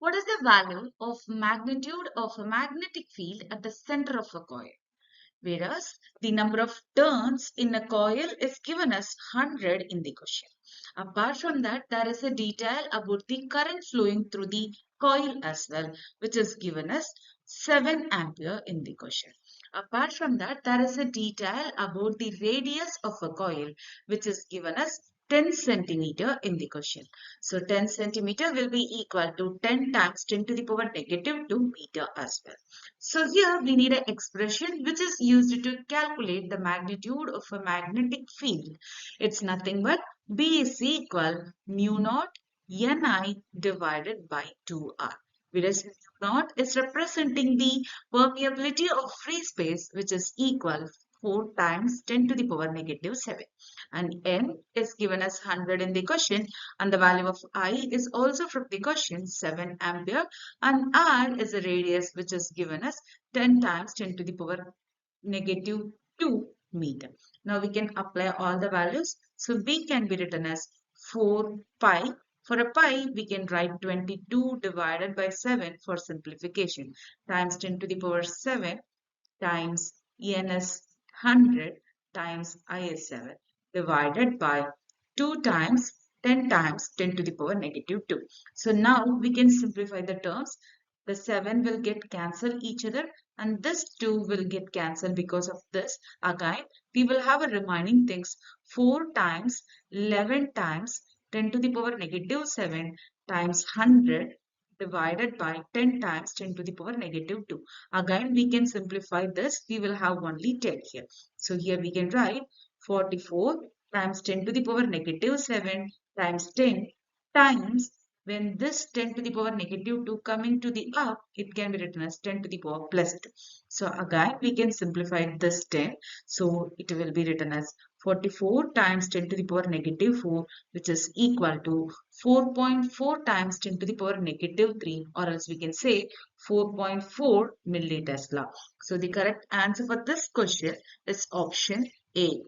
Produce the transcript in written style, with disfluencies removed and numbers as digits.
What is the value of magnitude of a magnetic field at the center of a coil? Whereas the number of turns in a coil is given as 100 in the question. Apart from that, there is a detail about the current flowing through the coil as well, which is given as 7 ampere in the question. Apart from that, there is a detail about the radius of a coil, which is given as 10 centimeter in the question. So 10 centimeter will be equal to 10 times 10 to the power negative 2 meter as well. So here we need an expression which is used to calculate the magnitude of a magnetic field. It's nothing but B is equal mu naught Ni divided by 2R. Whereas mu naught is representing the permeability of free space, which is equal 4 times 10 to the power negative 7. And N is given as 100 in the question, and the value of I is also from the question 7 ampere, and R is a radius which is given as 10 times 10 to the power negative 2 meter. Now we can apply all the values. So B can be written as 4 pi. For a pi, we can write 22 divided by 7 for simplification, times 10 to the power 7 times N is 100 times I is 7 divided by 2 times 10 times 10 to the power negative 2. So now we can simplify the terms. The 7 will get cancelled each other and this 2 will get cancelled. Because of this, again, we will have a remaining things 4 times 11 times 10 to the power negative 7 times 100 divided by 10 times 10 to the power negative 2. Again, we can simplify this. We will have only 10 here. So here we can write 44 times 10 to the power negative 7 times 10 times, when this 10 to the power negative 2 coming to the up, it can be written as 10 to the power plus 2. So again, we can simplify this 10. So it will be written as 44 times 10 to the power negative 4, which is equal to 4.4 times 10 to the power negative 3, or else we can say 4.4 millitesla. So the correct answer for this question is option A.